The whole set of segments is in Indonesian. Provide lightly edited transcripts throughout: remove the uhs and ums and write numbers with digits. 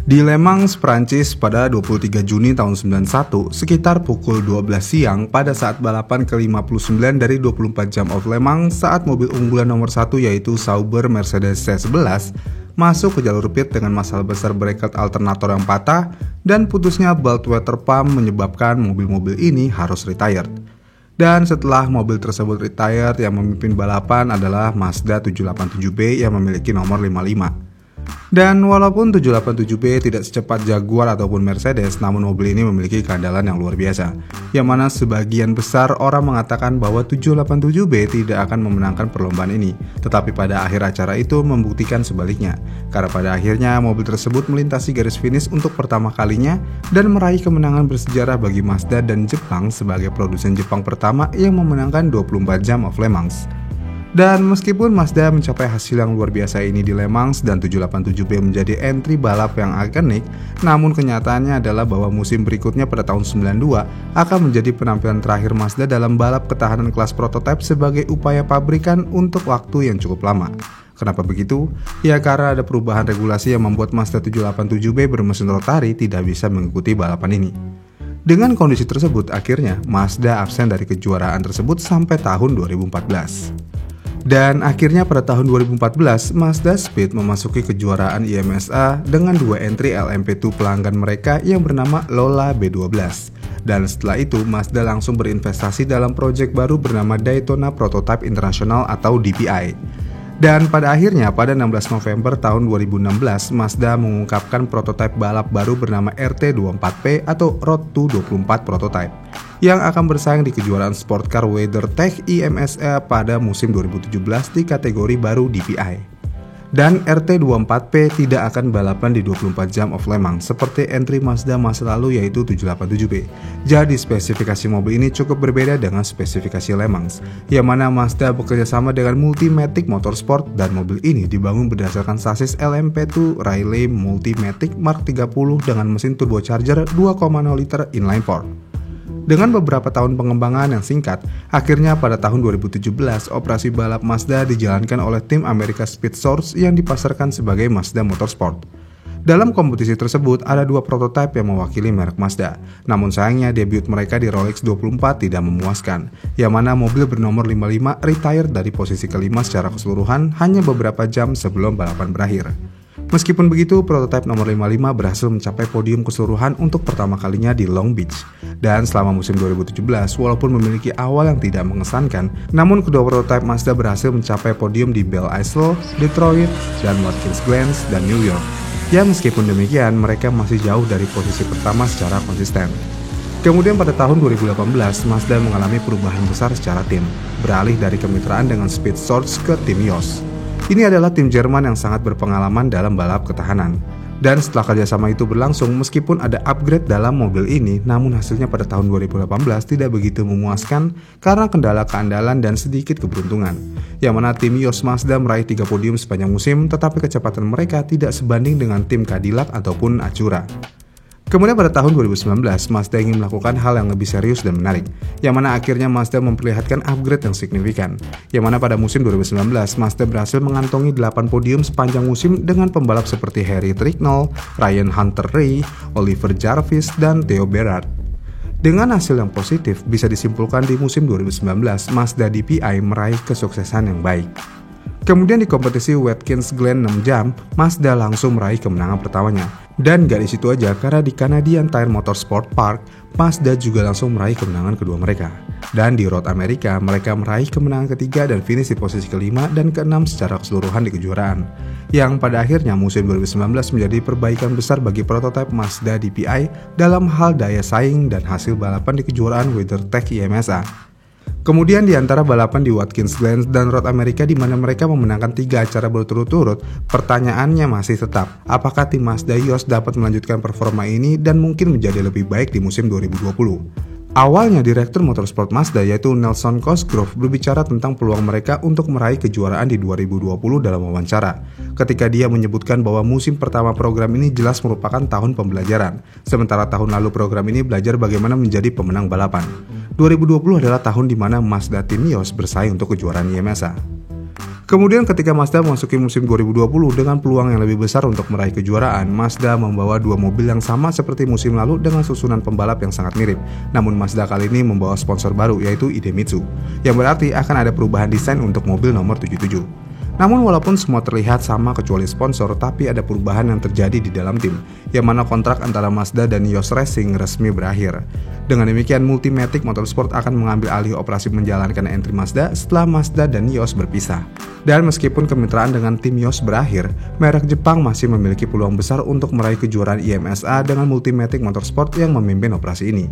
Di Le Mans, Prancis pada 23 Juni tahun 91, sekitar pukul 12 siang pada saat balapan ke-59 dari 24 jam of Le Mans saat mobil unggulan nomor 1 yaitu Sauber Mercedes C11 masuk ke jalur pit dengan masalah besar bracket alternator yang patah dan putusnya belt water pump menyebabkan mobil-mobil ini harus retired. Dan setelah mobil tersebut retired, yang memimpin balapan adalah Mazda 787B yang memiliki nomor 55. Dan walaupun 787B tidak secepat Jaguar ataupun Mercedes, namun mobil ini memiliki keandalan yang luar biasa, yang mana sebagian besar orang mengatakan bahwa 787B tidak akan memenangkan perlombaan ini. Tetapi pada akhir acara itu membuktikan sebaliknya, karena pada akhirnya mobil tersebut melintasi garis finish untuk pertama kalinya dan meraih kemenangan bersejarah bagi Mazda dan Jepang sebagai produsen Jepang pertama yang memenangkan 24 jam of Le Mans. Dan meskipun Mazda mencapai hasil yang luar biasa ini di Le Mans dan 787B menjadi entry balap yang ikonik, namun kenyataannya adalah bahwa musim berikutnya pada tahun 92 akan menjadi penampilan terakhir Mazda dalam balap ketahanan kelas prototipe sebagai upaya pabrikan untuk waktu yang cukup lama. Kenapa begitu? Ya karena ada perubahan regulasi yang membuat Mazda 787B bermesin rotari tidak bisa mengikuti balapan ini. Dengan kondisi tersebut, akhirnya Mazda absen dari kejuaraan tersebut sampai tahun 2014. Dan akhirnya pada tahun 2014, Mazda Speed memasuki kejuaraan IMSA dengan dua entry LMP2 pelanggan mereka yang bernama Lola B12. Dan setelah itu, Mazda langsung berinvestasi dalam proyek baru bernama Daytona Prototype International atau DPI. Dan pada akhirnya pada 16 November tahun 2016, Mazda mengungkapkan prototipe balap baru bernama RT24P atau Road to 24 Prototype yang akan bersaing di kejuaraan Sport Car WeatherTech IMSA pada musim 2017 di kategori baru DPI. Dan RT24P tidak akan balapan di 24 jam of Le Mans seperti entry Mazda masa lalu yaitu 787B. Jadi spesifikasi mobil ini cukup berbeda dengan spesifikasi Le Mans, yang mana Mazda bekerjasama dengan Multimatic Motorsport dan mobil ini dibangun berdasarkan sasis LMP2 Riley Multimatic Mark 30 dengan mesin turbocharger 2,0 liter inline 4. Dengan beberapa tahun pengembangan yang singkat, akhirnya pada tahun 2017 operasi balap Mazda dijalankan oleh tim Amerika Speed Source yang dipasarkan sebagai Mazda Motorsport. Dalam kompetisi tersebut ada dua prototipe yang mewakili merek Mazda. Namun sayangnya debut mereka di Rolex 24 tidak memuaskan, yang mana mobil bernomor 55 retired dari posisi kelima secara keseluruhan hanya beberapa jam sebelum balapan berakhir. Meskipun begitu, prototipe nomor 55 berhasil mencapai podium keseluruhan untuk pertama kalinya di Long Beach. Dan selama musim 2017, walaupun memiliki awal yang tidak mengesankan, namun kedua prototipe Mazda berhasil mencapai podium di Belle Isle, Detroit, dan Watkins Glen, dan New York. Ya meskipun demikian, mereka masih jauh dari posisi pertama secara konsisten. Kemudian pada tahun 2018, Mazda mengalami perubahan besar secara tim, beralih dari kemitraan dengan Speed Source ke tim Yost. Ini adalah tim Jerman yang sangat berpengalaman dalam balap ketahanan. Dan setelah kerjasama itu berlangsung, meskipun ada upgrade dalam mobil ini, namun hasilnya pada tahun 2018 tidak begitu memuaskan karena kendala keandalan dan sedikit keberuntungan. Yang mana tim Yost Mazda meraih 3 podium sepanjang musim, tetapi kecepatan mereka tidak sebanding dengan tim Cadillac ataupun Acura. Kemudian pada tahun 2019, Mazda ingin melakukan hal yang lebih serius dan menarik, yang mana akhirnya Mazda memperlihatkan upgrade yang signifikan, yang mana pada musim 2019, Mazda berhasil mengantongi 8 podium sepanjang musim dengan pembalap seperti Harry Tricknell, Ryan Hunter-Reay, Oliver Jarvis, dan Theo Berard. Dengan hasil yang positif, bisa disimpulkan di musim 2019, Mazda DPI meraih kesuksesan yang baik. Kemudian di kompetisi Watkins Glen 6 jam, Mazda langsung meraih kemenangan pertamanya. Dan gak di situ aja, karena di Canadian Tire Motorsport Park, Mazda juga langsung meraih kemenangan kedua mereka. Dan di Road America, mereka meraih kemenangan ketiga dan finish di posisi kelima dan keenam secara keseluruhan di kejuaraan. Yang pada akhirnya musim 2019 menjadi perbaikan besar bagi prototipe Mazda DPI dalam hal daya saing dan hasil balapan di kejuaraan WeatherTech IMSA. Kemudian di antara balapan di Watkins Glen dan Road America di mana mereka memenangkan 3 acara berturut-turut, pertanyaannya masih tetap, apakah tim Mazda Yost dapat melanjutkan performa ini dan mungkin menjadi lebih baik di musim 2020? Awalnya Direktur Motorsport Mazda yaitu Nelson Cosgrove berbicara tentang peluang mereka untuk meraih kejuaraan di 2020 dalam wawancara. Ketika dia menyebutkan bahwa musim pertama program ini jelas merupakan tahun pembelajaran, sementara tahun lalu program ini belajar bagaimana menjadi pemenang balapan. 2020 adalah tahun di mana Mazda Tim Yost bersaing untuk kejuaraan IMSA. Kemudian ketika Mazda memasuki musim 2020 dengan peluang yang lebih besar untuk meraih kejuaraan, Mazda membawa dua mobil yang sama seperti musim lalu dengan susunan pembalap yang sangat mirip. Namun Mazda kali ini membawa sponsor baru yaitu Idemitsu, yang berarti akan ada perubahan desain untuk mobil nomor 77. Namun walaupun semua terlihat sama kecuali sponsor, tapi ada perubahan yang terjadi di dalam tim, yang mana kontrak antara Mazda dan Yost Racing resmi berakhir. Dengan demikian, Multimatic Motorsport akan mengambil alih operasi menjalankan entry Mazda setelah Mazda dan Yost berpisah. Dan meskipun kemitraan dengan tim Yost berakhir, merek Jepang masih memiliki peluang besar untuk meraih kejuaraan IMSA dengan Multimatic Motorsport yang memimpin operasi ini.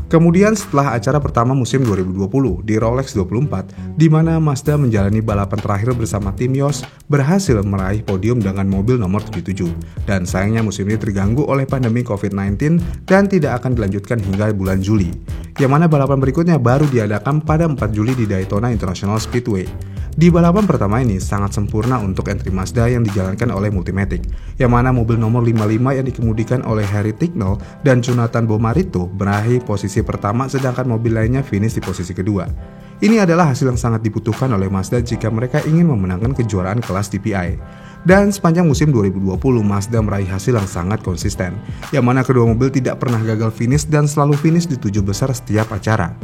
Kemudian setelah acara pertama musim 2020 di Rolex 24, di mana Mazda menjalani balapan terakhir bersama tim Yost, berhasil meraih podium dengan mobil nomor 77. Dan sayangnya musim ini terganggu oleh pandemi COVID-19 dan tidak akan dilanjutkan hingga bulan Juli. Yang mana balapan berikutnya baru diadakan pada 4 Juli di Daytona International Speedway. Di balapan pertama ini sangat sempurna untuk entry Mazda yang dijalankan oleh Multimatic, yang mana mobil nomor 55 yang dikemudikan oleh Harry Ticknell dan Jonathan Bomarito berakhir posisi pertama sedangkan mobil lainnya finish di posisi kedua. Ini adalah hasil yang sangat dibutuhkan oleh Mazda jika mereka ingin memenangkan kejuaraan kelas DPI. Dan sepanjang musim 2020, Mazda meraih hasil yang sangat konsisten, yang mana kedua mobil tidak pernah gagal finish dan selalu finish di 7 besar setiap acara.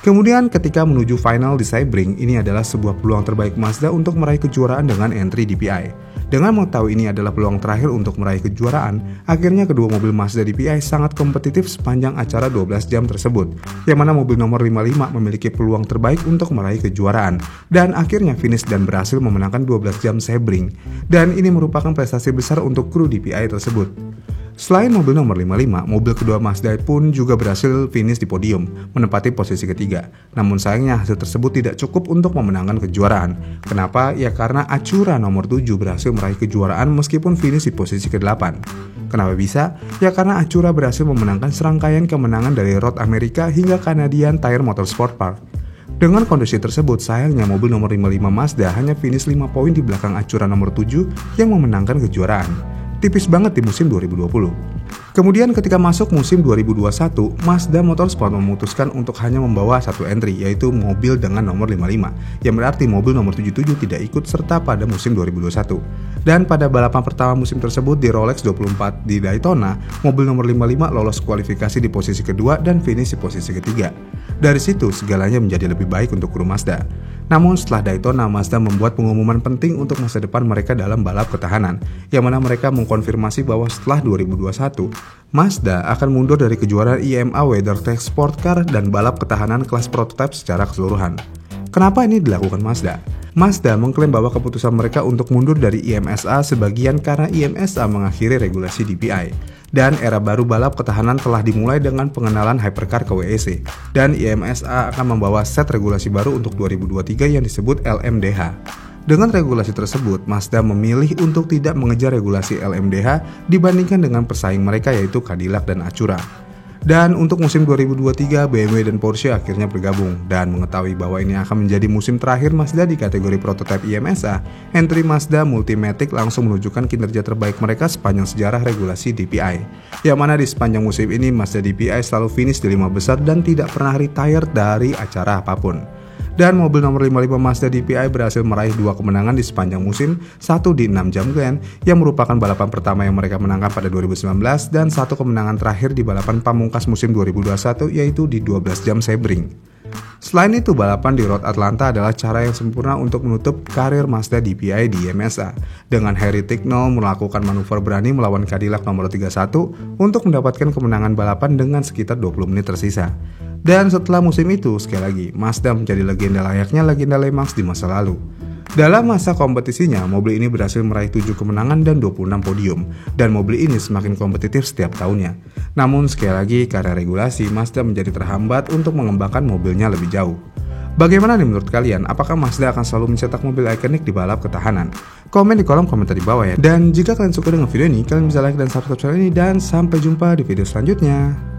Kemudian ketika menuju final di Sebring, ini adalah sebuah peluang terbaik Mazda untuk meraih kejuaraan dengan entry DPI. Dengan mengetahui ini adalah peluang terakhir untuk meraih kejuaraan, akhirnya kedua mobil Mazda DPI sangat kompetitif sepanjang acara 12 jam tersebut, yang mana mobil nomor 55 memiliki peluang terbaik untuk meraih kejuaraan, dan akhirnya finish dan berhasil memenangkan 12 jam Sebring, dan ini merupakan prestasi besar untuk kru DPI tersebut. Selain mobil nomor 55, mobil kedua Mazda pun juga berhasil finish di podium, menempati posisi ketiga. Namun sayangnya hasil tersebut tidak cukup untuk memenangkan kejuaraan. Kenapa? Ya karena Acura nomor 7 berhasil meraih kejuaraan meskipun finish di posisi ke-8. Kenapa bisa? Ya karena Acura berhasil memenangkan serangkaian kemenangan dari Road America hingga Canadian Tire Motorsport Park. Dengan kondisi tersebut, sayangnya mobil nomor 55 Mazda hanya finish 5 poin di belakang Acura nomor 7 yang memenangkan kejuaraan. Tipis banget di musim 2020. Kemudian ketika masuk musim 2021, Mazda Motorsport memutuskan untuk hanya membawa satu entry, yaitu mobil dengan nomor 55, yang berarti mobil nomor 77 tidak ikut serta pada musim 2021. Dan pada balapan pertama musim tersebut di Rolex 24 di Daytona, mobil nomor 55 lolos kualifikasi di posisi kedua dan finish di posisi ketiga. Dari situ segalanya menjadi lebih baik untuk kru Mazda. Namun setelah Daytona, Mazda membuat pengumuman penting untuk masa depan mereka dalam balap ketahanan, yang mana mereka mengkonfirmasi bahwa setelah 2021, Mazda akan mundur dari kejuaraan IMA WeatherTech Sport Car dan balap ketahanan kelas prototipe secara keseluruhan. Kenapa ini dilakukan Mazda? Mazda mengklaim bahwa keputusan mereka untuk mundur dari IMSA sebagian karena IMSA mengakhiri regulasi DPI. Dan era baru balap ketahanan telah dimulai dengan pengenalan hypercar ke WEC. Dan IMSA akan membawa set regulasi baru untuk 2023 yang disebut LMDH. Dengan regulasi tersebut, Mazda memilih untuk tidak mengejar regulasi LMDH dibandingkan dengan pesaing mereka yaitu Cadillac dan Acura. Dan untuk musim 2023, BMW dan Porsche akhirnya bergabung. Dan mengetahui bahwa ini akan menjadi musim terakhir Mazda di kategori prototipe IMSA, entry Mazda Multimatic langsung menunjukkan kinerja terbaik mereka sepanjang sejarah regulasi DPI. Yang mana di sepanjang musim ini, Mazda DPI selalu finish di 5 besar dan tidak pernah retire dari acara apapun. Dan mobil nomor 55 Mazda DPI berhasil meraih 2 kemenangan di sepanjang musim, 1 di 6 jam Grand yang merupakan balapan pertama yang mereka menangkan pada 2019 dan 1 kemenangan terakhir di balapan pamungkas musim 2021 yaitu di 12 jam Sebring. Selain itu, balapan di Road Atlanta adalah cara yang sempurna untuk menutup karir Mazda DPI di IMSA, dengan Harry Ticknell melakukan manuver berani melawan Cadillac nomor 31 untuk mendapatkan kemenangan balapan dengan sekitar 20 menit tersisa. Dan setelah musim itu, sekali lagi, Mazda menjadi legenda layaknya legenda Le Mans di masa lalu. Dalam masa kompetisinya, mobil ini berhasil meraih 7 kemenangan dan 26 podium, dan mobil ini semakin kompetitif setiap tahunnya. Namun sekali lagi, karena regulasi, Mazda menjadi terhambat untuk mengembangkan mobilnya lebih jauh. Bagaimana nih menurut kalian? Apakah Mazda akan selalu mencetak mobil ikonik di balap ketahanan? Komen di kolom komentar di bawah ya. Dan jika kalian suka dengan video ini, kalian bisa like dan subscribe channel ini, dan sampai jumpa di video selanjutnya.